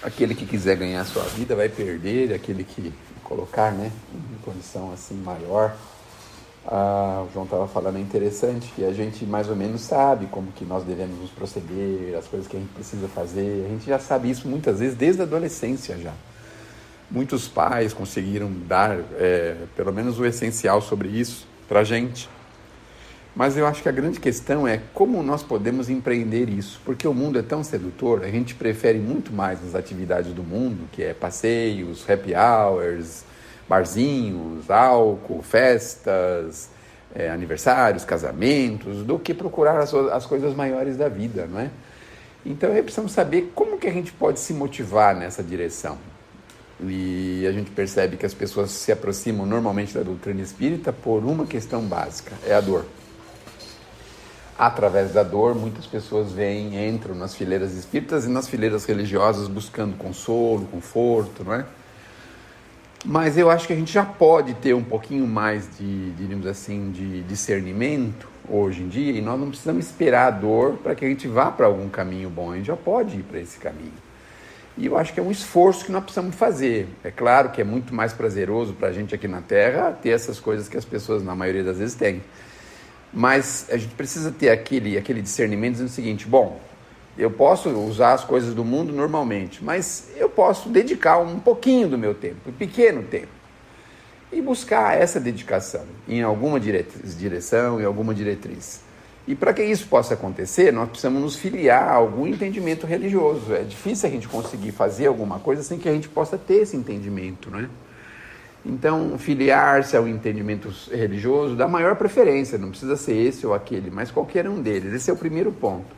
aquele que quiser ganhar a sua vida vai perder, aquele que colocar, né, em condição assim maior. O João estava falando, é interessante que a gente mais ou menos sabe como que nós devemos nos proceder, as coisas que a gente precisa fazer. A gente já sabe isso muitas vezes desde a adolescência já. Muitos pais conseguiram dar pelo menos o essencial sobre isso para a gente. Mas eu acho que a grande questão é como nós podemos empreender isso, porque o mundo é tão sedutor, a gente prefere muito mais as atividades do mundo, que é passeios, happy hours, barzinhos, álcool, festas, aniversários, casamentos, do que procurar as coisas maiores da vida, não é? Então precisamos saber como que a gente pode se motivar nessa direção. E a gente percebe que as pessoas se aproximam normalmente da doutrina espírita por uma questão básica, é a dor. Através da dor, muitas pessoas entram nas fileiras espíritas e nas fileiras religiosas buscando consolo, conforto, não é? Mas eu acho que a gente já pode ter um pouquinho mais diríamos assim, de discernimento hoje em dia, e nós não precisamos esperar a dor para que a gente vá para algum caminho bom, a gente já pode ir para esse caminho. E eu acho que é um esforço que nós precisamos fazer. É claro que é muito mais prazeroso para a gente aqui na Terra ter essas coisas que as pessoas, na maioria das vezes, têm. Mas a gente precisa ter aquele discernimento dizendo o seguinte: bom, eu posso usar as coisas do mundo normalmente, mas eu posso dedicar um pouquinho do meu tempo, um pequeno tempo, e buscar essa dedicação em alguma direção, em alguma diretriz. E para que isso possa acontecer, nós precisamos nos filiar a algum entendimento religioso. É difícil a gente conseguir fazer alguma coisa sem que a gente possa ter esse entendimento, né? Então, filiar-se ao entendimento religioso dá maior preferência, não precisa ser esse ou aquele, mas qualquer um deles. Esse é o primeiro ponto.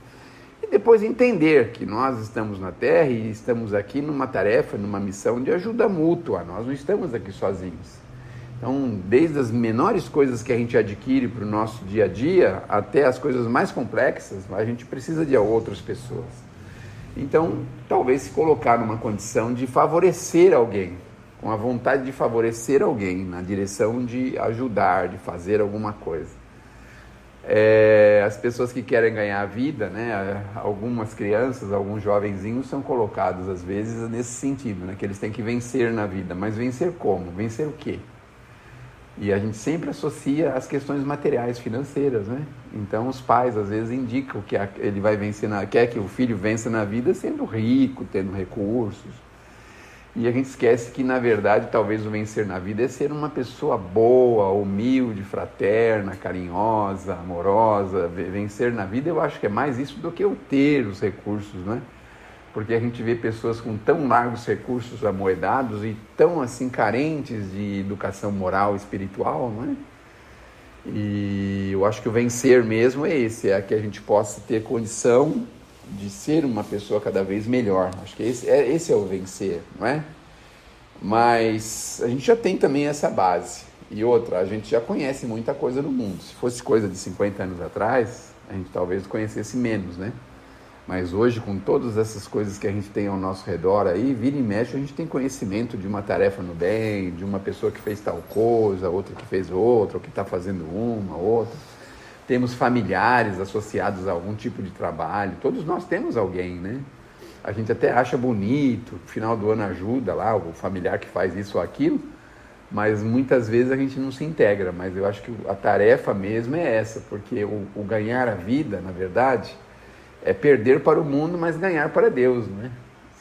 E depois entender que nós estamos na Terra e estamos aqui numa tarefa, numa missão de ajuda mútua, nós não estamos aqui sozinhos. Então, desde as menores coisas que a gente adquire para o nosso dia a dia, até as coisas mais complexas, a gente precisa de outras pessoas. Então, talvez se colocar numa condição de favorecer alguém, com a vontade de favorecer alguém, na direção de ajudar, de fazer alguma coisa. As pessoas que querem ganhar a vida, né, algumas crianças, alguns jovenzinhos são colocados às vezes nesse sentido, né, que eles têm que vencer na vida. Mas vencer como? Vencer o quê? E a gente sempre associa as questões materiais, financeiras, né? Então os pais às vezes indicam que ele vai vencer, quer que o filho vença na vida sendo rico, tendo recursos. E a gente esquece que, na verdade, talvez o vencer na vida é ser uma pessoa boa, humilde, fraterna, carinhosa, amorosa. Vencer na vida, eu acho que é mais isso do que eu ter os recursos, né? Porque a gente vê pessoas com tão largos recursos amoedados e tão, assim, carentes de educação moral e espiritual, não é? E eu acho que o vencer mesmo é esse, é que a gente possa ter condição de ser uma pessoa cada vez melhor. Acho que esse é o vencer, não é? Mas a gente já tem também essa base. E outra, a gente já conhece muita coisa no mundo. Se fosse coisa de 50 anos atrás, a gente talvez conhecesse menos, né? Mas hoje, com todas essas coisas que a gente tem ao nosso redor aí, vira e mexe, a gente tem conhecimento de uma tarefa no bem, de uma pessoa que fez tal coisa, outra que fez outra, ou que está fazendo uma, outra. Temos familiares associados a algum tipo de trabalho, todos nós temos alguém, né? A gente até acha bonito, no final do ano ajuda lá o familiar que faz isso ou aquilo, mas muitas vezes a gente não se integra. Mas eu acho que a tarefa mesmo é essa, porque o ganhar a vida, na verdade, é perder para o mundo, mas ganhar para Deus, né?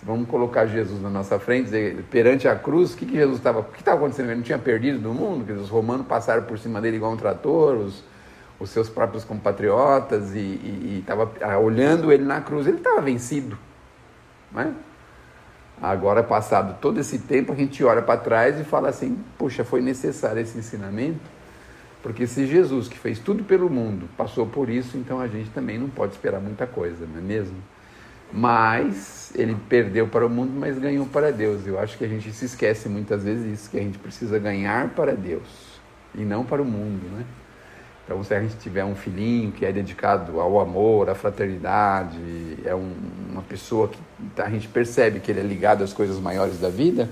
Vamos colocar Jesus na nossa frente, perante a cruz, o que Jesus estava acontecendo? Ele não tinha perdido do mundo, que os romanos passaram por cima dele igual um trator, os seus próprios compatriotas, e estava olhando ele na cruz, ele estava vencido, não é? Agora, passado todo esse tempo, a gente olha para trás e fala assim: puxa, foi necessário esse ensinamento, porque se Jesus, que fez tudo pelo mundo, passou por isso, então a gente também não pode esperar muita coisa, não é mesmo? Mas ele perdeu para o mundo, mas ganhou para Deus. Eu acho que a gente se esquece muitas vezes isso, que a gente precisa ganhar para Deus e não para o mundo, né? Então, se a gente tiver um filhinho que é dedicado ao amor, à fraternidade, uma pessoa que a gente percebe que ele é ligado às coisas maiores da vida,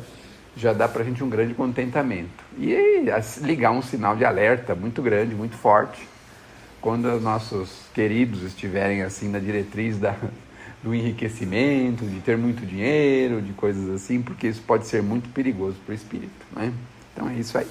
já dá para a gente um grande contentamento. E ligar um sinal de alerta muito grande, muito forte, quando os nossos queridos estiverem assim na diretriz do enriquecimento, de ter muito dinheiro, de coisas assim, porque isso pode ser muito perigoso para o espírito, né? Então é isso aí.